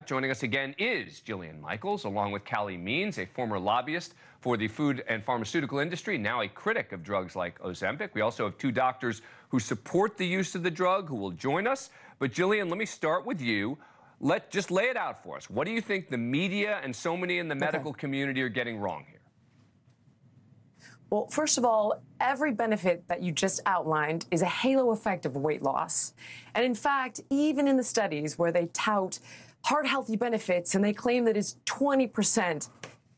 Joining us again is Jillian Michaels, along with Calley Means, a former lobbyist for the food and pharmaceutical industry, now a critic of drugs like Ozempic. We also have two doctors who support the use of the drug who will join us. But Jillian, let me start with you. Just lay it out for us. What do you think the media and so many in the medical community are getting wrong here? Well, first of all, every benefit that you just outlined is a halo effect of weight loss. And in fact, even in the studies where they tout heart-healthy benefits and they claim that it's 20%,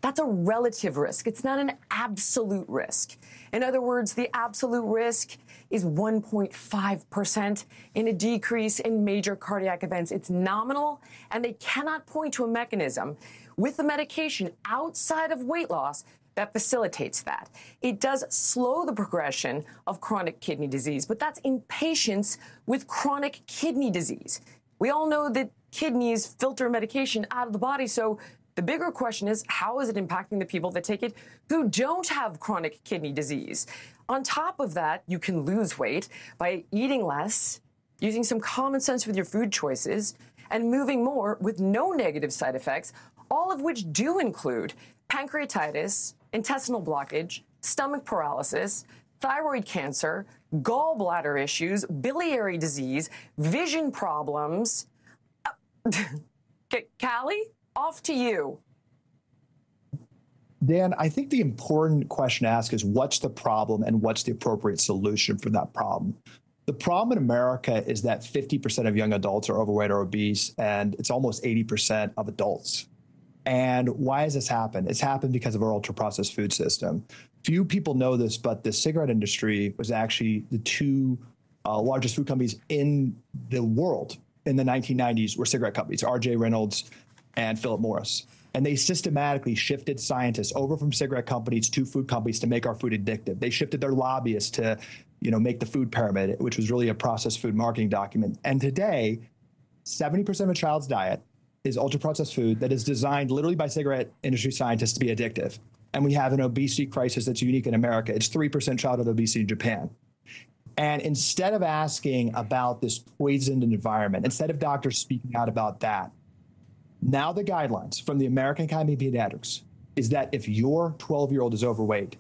that's a relative risk. It's not an absolute risk. In other words, the absolute risk is 1.5% in a decrease in major cardiac events. It's nominal, and they cannot point to a mechanism with the medication outside of weight loss that facilitates that. It does slow the progression of chronic kidney disease, but that's in patients with chronic kidney disease. We all know that kidneys filter medication out of the body, so the bigger question is, how is it impacting the people that take it who don't have chronic kidney disease? On top of that, you can lose weight by eating less, using some common sense with your food choices, and moving more with no negative side effects, all of which do include pancreatitis, intestinal blockage, stomach paralysis, thyroid cancer, gallbladder issues, biliary disease, vision problems. Calley, off to you. Dan, I think the important question to ask is what's the problem and what's the appropriate solution for that problem? The problem in America is that 50% of young adults are overweight or obese, and it's almost 80% of adults. And why has this happened? It's happened because of our ultra-processed food system. Few people know this, but the cigarette industry was actually the two largest food companies in the world in the 1990s were cigarette companies, R.J. Reynolds and Philip Morris. And they systematically shifted scientists over from cigarette companies to food companies to make our food addictive. They shifted their lobbyists to, make the food pyramid, which was really a processed food marketing document. And today, 70% of a child's diet is ultra-processed food that is designed literally by cigarette industry scientists to be addictive. And we have an obesity crisis that's unique in America. It's 3% childhood obesity in Japan. And instead of asking about this poisoned environment, instead of doctors speaking out about that, now the guidelines from the American Academy of Pediatrics is that if your 12-year-old is overweight,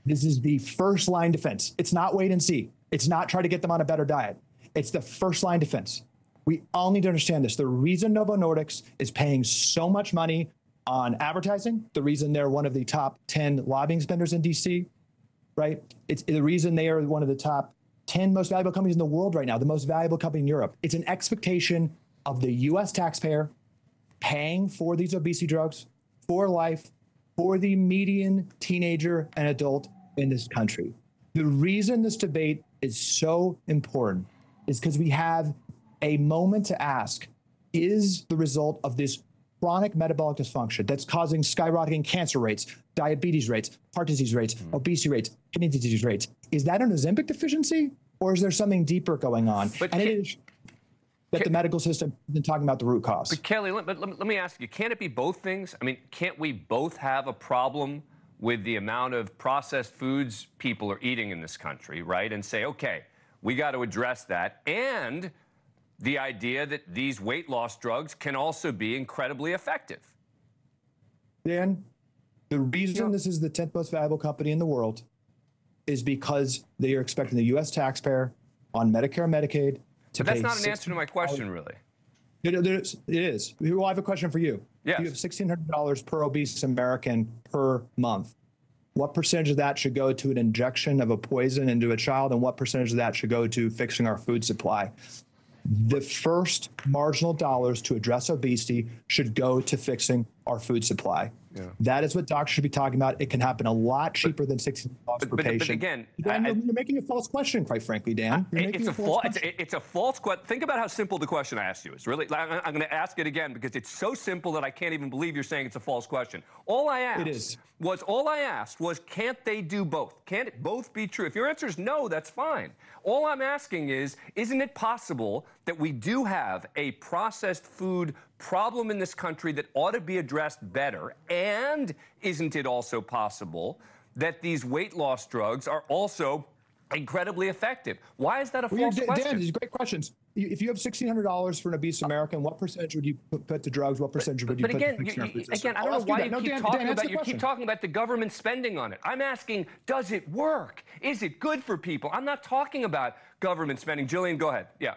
this is the first line defense. It's not wait and see. It's not try to get them on a better diet. It's the first line defense. We all need to understand this. The reason Novo Nordisk is paying so much money on advertising, the reason they're one of the top 10 lobbying spenders in DC, right? It's the reason they are one of the top 10 most valuable companies in the world right now, the most valuable company in Europe. It's an expectation of the US taxpayer paying for these obesity drugs for life, for the median teenager and adult in this country. The reason this debate is so important is because we have a moment to ask, is the result of this chronic metabolic dysfunction that's causing skyrocketing cancer rates, diabetes rates, heart disease rates, obesity rates, kidney disease rates, is that an Ozempic deficiency, or is there something deeper going on? But and it is that the medical system isn't talking about the root cause. But Calley, let me ask you, can't it be both things? I mean, can't we both have a problem with the amount of processed foods people are eating in this country, right? And say, okay, we got to address that, and the idea that these weight loss drugs can also be incredibly effective. Dan, the reason this is the 10th most valuable company in the world is because they are expecting the U.S. taxpayer on Medicare and Medicaid to pay. But that's not an answer to my question, really. It is. Well, I have a question for you. Yes. You have $1,600 per obese American per month. What percentage of that should go to an injection of a poison into a child, and what percentage of that should go to fixing our food supply? The first marginal dollars to address obesity should go to fixing our food supply. Yeah. That is what doctors should be talking about. It can happen a lot cheaper than $60 per patient. But again, you're making a false question, quite frankly, Dan. It's a false question. Think about how simple the question I asked you is. Really, I'm going to ask it again because it's so simple that I can't even believe you're saying it's a false question. All I asked was, can't they do both? Can't it both be true? If your answer is no, that's fine. All I'm asking is, isn't it possible that we do have a processed food problem in this country that ought to be addressed better? And isn't it also possible that these weight loss drugs are also incredibly effective. Why is that a false question? Dan, these are great questions. If you have $1,600 for an obese American, what percentage would you put to drugs? What percentage would you put to fixing our food system? Again, I don't know why you keep talking about the government spending on it. I'm asking, does it work? Is it good for people? I'm not talking about government spending. Jillian, go ahead. Yeah.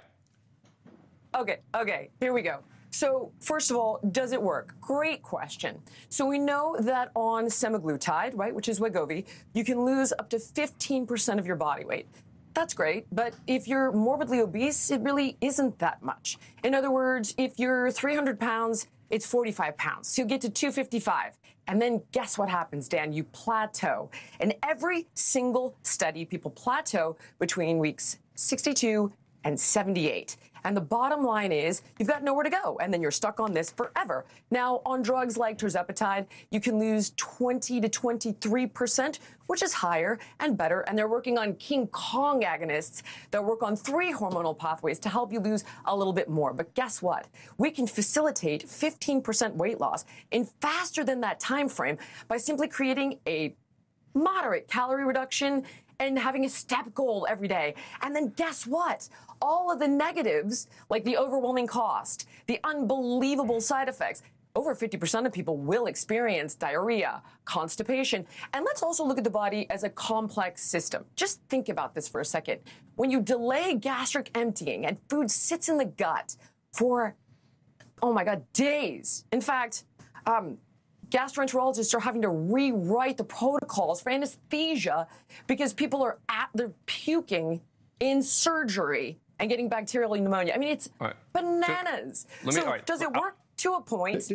Okay, here we go. So first of all, does it work? Great question. So we know that on semaglutide, right, which is Wegovy, you can lose up to 15% of your body weight. That's great, but if you're morbidly obese, it really isn't that much. In other words, if you're 300 pounds, it's 45 pounds. So you'll get to 255. And then guess what happens, Dan? You plateau. In every single study, people plateau between weeks 62 and 78. And the bottom line is you've got nowhere to go, and then you're stuck on this forever. Now, on drugs like tirzepatide, you can lose 20 to 23%, which is higher and better. And they're working on King Kong agonists that work on 3 hormonal pathways to help you lose a little bit more. But guess what? We can facilitate 15% weight loss in faster than that time frame by simply creating a moderate calorie reduction and having a step goal every day. And then guess what? All of the negatives, like the overwhelming cost, the unbelievable side effects, over 50% of people will experience diarrhea, constipation. And let's also look at the body as a complex system. Just think about this for a second. When you delay gastric emptying and food sits in the gut for, oh my God, days. In fact, gastroenterologists are having to rewrite the protocols for anesthesia because people are they're puking in surgery and getting bacterial pneumonia. I mean, it's bananas. Does it work to a point?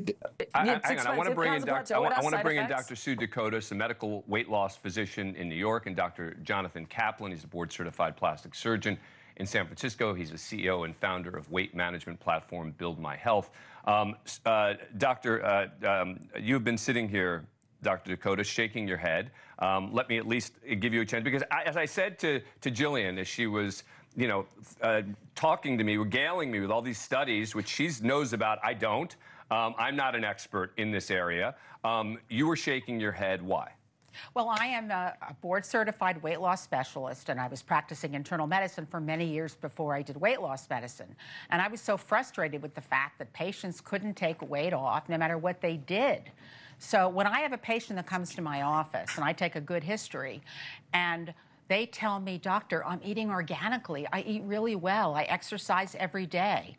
Hang on, I want to bring in Dr. Sue Decotiis, a medical weight loss physician in New York, and Dr. Jonathon Kaplan. He's a board-certified plastic surgeon in San Francisco. He's the CEO and founder of weight management platform Build My Health. Doctor, you've been sitting here, Dr. Decotiis, shaking your head. Let me at least give you a chance, because as I said to Jillian, as she was, talking to me, regaling me with all these studies, which she knows about, I don't. I'm not an expert in this area. You were shaking your head. Why? Well, I am a board-certified weight loss specialist, and I was practicing internal medicine for many years before I did weight loss medicine. And I was so frustrated with the fact that patients couldn't take weight off no matter what they did. So when I have a patient that comes to my office, and I take a good history, and they tell me, doctor, I'm eating organically, I eat really well, I exercise every day,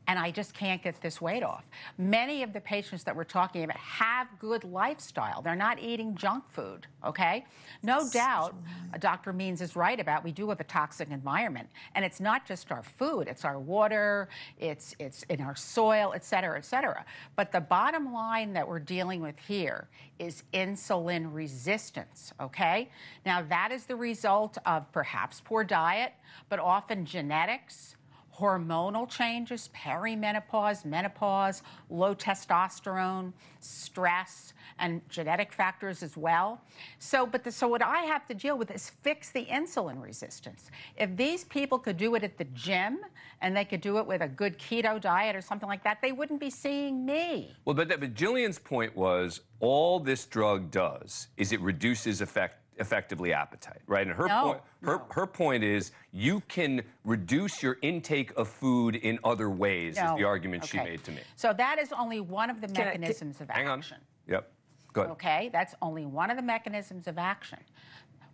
and I just can't get this weight off. Many of the patients that we're talking about have good lifestyle. They're not eating junk food, okay? No doubt, Dr. Means is right about we do have a toxic environment. And it's not just our food, it's our water, it's in our soil, et cetera, et cetera. But the bottom line that we're dealing with here is insulin resistance, okay? Now, that is the result of perhaps poor diet, but often genetics, hormonal changes, perimenopause, menopause, low testosterone, stress, and genetic factors as well. So what I have to deal with is fix the insulin resistance. If these people could do it at the gym and they could do it with a good keto diet or something like that, they wouldn't be seeing me. Well, but Jillian's point was all this drug does is it reduces effectively appetite, right? And her point is you can reduce your intake of food in other ways, is the argument she made to me. So that is only one of the mechanisms of action. Hang on. Yep. Go ahead. Okay, that's only one of the mechanisms of action.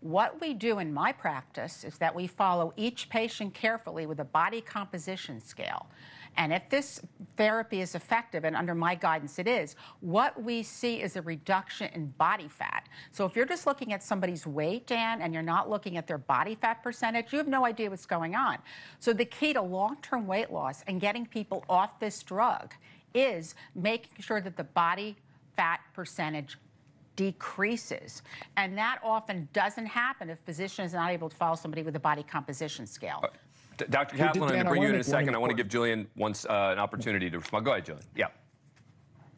What we do in my practice is that we follow each patient carefully with a body composition scale. And if this therapy is effective, and under my guidance it is, what we see is a reduction in body fat. So if you're just looking at somebody's weight, Dan, and you're not looking at their body fat percentage, you have no idea what's going on. So the key to long-term weight loss and getting people off this drug is making sure that the body fat percentage decreases. And that often doesn't happen if a physician is not able to follow somebody with a body composition scale. Dr. Kaplan, I'm going to bring you in a second. I want to give Jillian an opportunity to respond. Go ahead, Jillian. Yeah.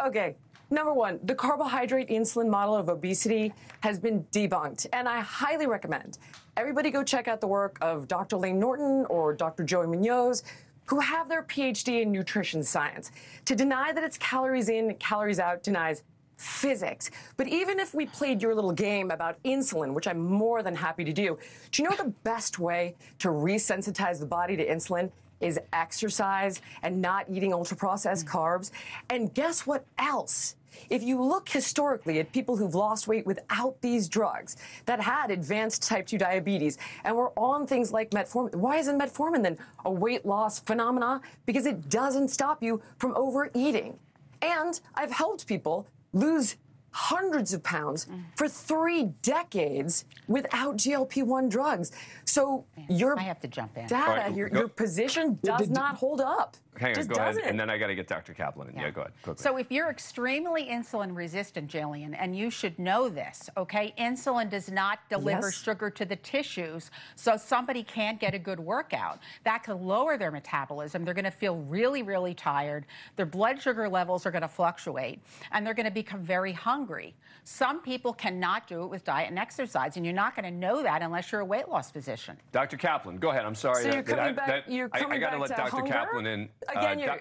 Okay. Number one, the carbohydrate insulin model of obesity has been debunked, and I highly recommend everybody go check out the work of Dr. Lane Norton or Dr. Joey Munoz, who have their PhD in nutrition science. To deny that it's calories in, calories out denies physics. But even if we played your little game about insulin, which I'm more than happy to do you know the best way to resensitize the body to insulin is exercise and not eating ultra-processed carbs? And guess what else? If you look historically at people who've lost weight without these drugs, that had advanced type 2 diabetes, and were on things like metformin, why isn't metformin then a weight loss phenomena? Because it doesn't stop you from overeating. And I've helped people lose hundreds of pounds for 3 decades without GLP-1 drugs. So your I have to jump in. data, Right, your position does not hold up. Hang on, Just go ahead, doesn't. and then I got to get Dr. Kaplan in. Yeah, go ahead, quickly. So if you're extremely insulin resistant, Jillian, and you should know this, okay? Insulin does not deliver sugar to the tissues, so somebody can't get a good workout. That could lower their metabolism. They're going to feel really, really tired. Their blood sugar levels are going to fluctuate, and they're going to become very hungry. Some people cannot do it with diet and exercise, and you're not going to know that unless you're a weight loss physician. Dr. Kaplan, go ahead. I'm sorry. So you're coming back, I got to let Dr. hunger? Kaplan in. Again,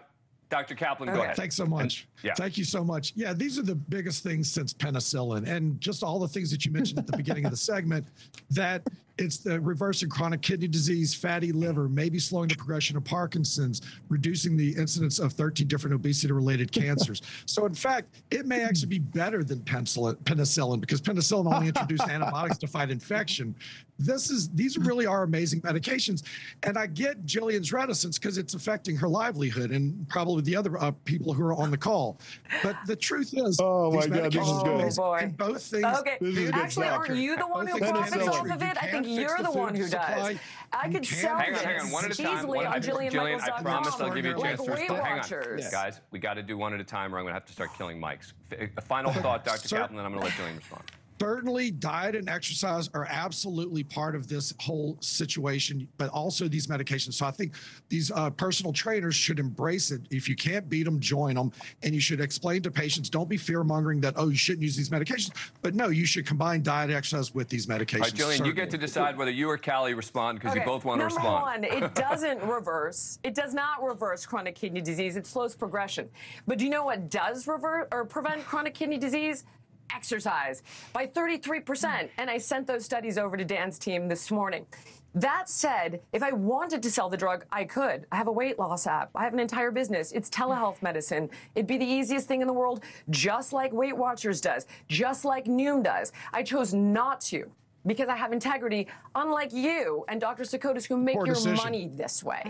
Dr. Kaplan, go ahead. Thanks so much. Thank you so much. Yeah, these are the biggest things since penicillin, and just all the things that you mentioned at the beginning of the segment, that it's the reversing chronic kidney disease, fatty liver, maybe slowing the progression of Parkinson's, reducing the incidence of 13 different obesity-related cancers. So in fact, it may actually be better than penicillin, because penicillin only introduced antibiotics to fight infection. These really are amazing medications. And I get Jillian's reticence because it's affecting her livelihood and probably the other people who are on the call. But the truth is, oh my these God, this is medications good. amazing. And both things. Okay, actually, aren't you the one who profits off of it? I think you're the one who does. I could sell hang on, one at a time. easily on Jillian, I promise I'll give you a chance to respond. Hang on, Yes. guys, we got to do one at a time, or I'm going to have to start killing mics. A final thought, Dr. Kaplan, then I'm going to let Jillian respond. Certainly, diet and exercise are absolutely part of this whole situation, but also these medications. So I think these personal trainers should embrace it. If you can't beat them, join them. And you should explain to patients, don't be fear-mongering that, oh, you shouldn't use these medications. But no, you should combine diet and exercise with these medications. All right, Jillian, certainly. you get to decide whether you or Calley respond, because you both want to respond. Number one, it doesn't reverse. It does not reverse chronic kidney disease. It slows progression. But do you know what does reverse or prevent chronic kidney disease? Exercise by 33%. And I sent those studies over to Dan's team this morning. That said, if I wanted to sell the drug, I could. I have a weight loss app. I have an entire business. It's telehealth medicine. It'd be the easiest thing in the world, just like Weight Watchers does, just like Noom does. I chose not to because I have integrity, unlike you and Dr. Decotiis, who make your money this way.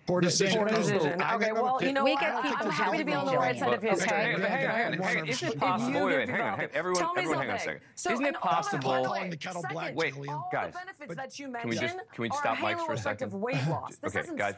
Poor decision. Okay, well, you know what? I'm happy to be on the right side of history. Hang on. Is it possible? Wait, hang on. Everyone, hang on a second. Isn't it possible? Wait, guys. All the benefits that you mentioned can we stop mics for a second? Weight loss. Okay, guys,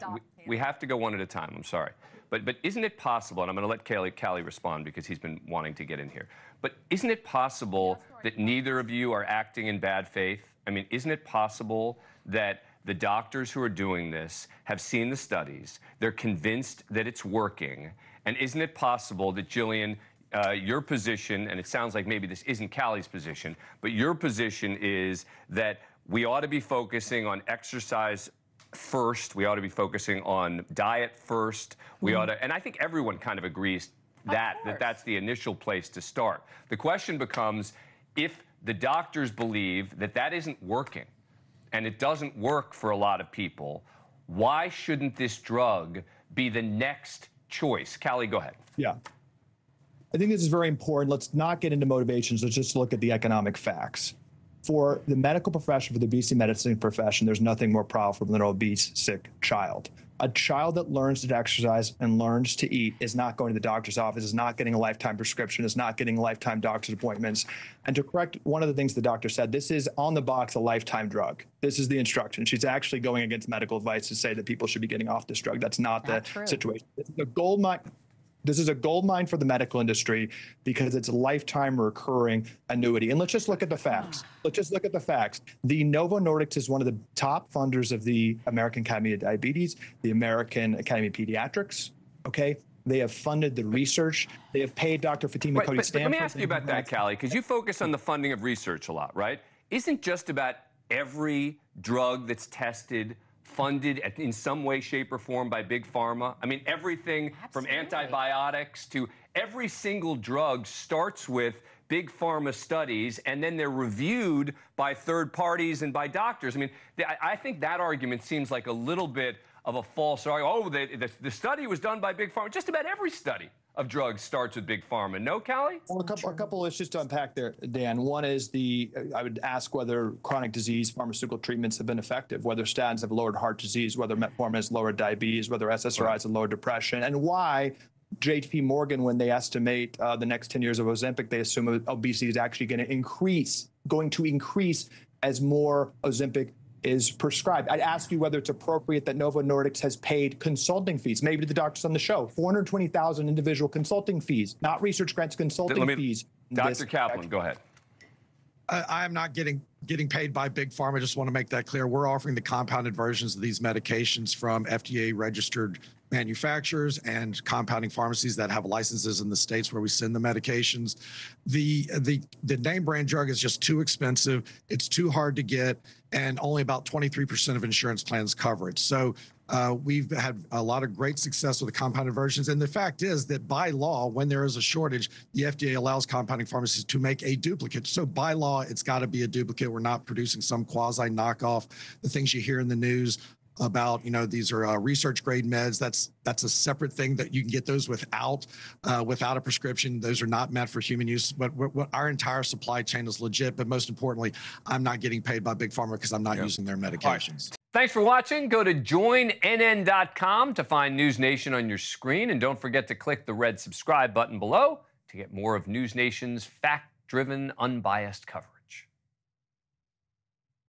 we have to go one at a time. I'm sorry. But isn't it possible, and I'm going to let Calley respond because he's been wanting to get in here, but isn't it possible that neither of you are acting in bad faith? I mean, isn't it possible that the doctors who are doing this have seen the studies, they're convinced that it's working, and isn't it possible that, Jillian, your position, and it sounds like maybe this isn't Calley's position, but your position is that we ought to be focusing on exercise first, we ought to be focusing on diet first, we ought to, and I think everyone kind of agrees that that's the initial place to start. The question becomes, if the doctors believe that that isn't working, and it doesn't work for a lot of people, why shouldn't this drug be the next choice? Calley, go ahead. Yeah. I think this is very important. Let's not get into motivations. Let's just look at the economic facts. For the medical profession, for the obesity medicine profession, there's nothing more profitable than an obese, sick child. A child that learns to exercise and learns to eat is not going to the doctor's office, is not getting a lifetime prescription, is not getting lifetime doctor's appointments. And to correct one of the things the doctor said, this is on the box a lifetime drug. This is the instruction. She's actually going against medical advice to say that people should be getting off this drug. That's not the situation. This is a gold mine. This is a gold mine for the medical industry because it's a lifetime recurring annuity. And let's just look at the facts. Let's just look at the facts. The Novo Nordisk is one of the top funders of the American Academy of Diabetes, the American Academy of Pediatrics, okay? They have funded the research. They have paid Dr. Fatima Cody Stanford. Let me ask you about that, Calley, because you focus on the funding of research a lot, right? Isn't just about every drug that's tested funded in some way, shape, or form by Big Pharma? I mean, everything from antibiotics to every single drug starts with big pharma studies, and then they're reviewed by third parties and by doctors. I mean, I think that argument seems like a little bit of a false argument. Oh, the study was done by big pharma. Just about every study of drugs starts with big pharma. No, Calley? Well, a couple issues to unpack there, Dan. One is I would ask whether chronic disease pharmaceutical treatments have been effective, whether statins have lowered heart disease, whether metformin has lowered diabetes, whether SSRIs have lowered depression, and why JP Morgan, when they estimate the next 10 years of Ozempic, they assume obesity is actually going to increase as more Ozempic is prescribed. I'd ask you whether it's appropriate that Novo Nordisk has paid consulting fees, maybe to the doctors on the show, 420,000 individual consulting fees, not research grants, consulting fees. Dr. Kaplan, go ahead. I am not getting paid by big pharma. I just want to make that clear. We're offering the compounded versions of these medications from FDA-registered manufacturers and compounding pharmacies that have licenses in the states where we send the medications. The name brand drug is just too expensive. It's too hard to get, and only about 23% of insurance plans cover it. So we've had a lot of great success with the compounded versions. And the fact is that by law, when there is a shortage, the FDA allows compounding pharmacies to make a duplicate. So by law, it's got to be a duplicate. We're not producing some quasi knockoff. The things you hear in the news about, these are research grade meds. That's a separate thing that you can get those without a prescription. Those are not meant for human use. But our entire supply chain is legit. But most importantly, I'm not getting paid by big pharma because I'm not using their medications. Thanks for watching. Go to joinnn.com to find NewsNation on your screen. And don't forget to click the red subscribe button below to get more of NewsNation's fact-driven, unbiased coverage.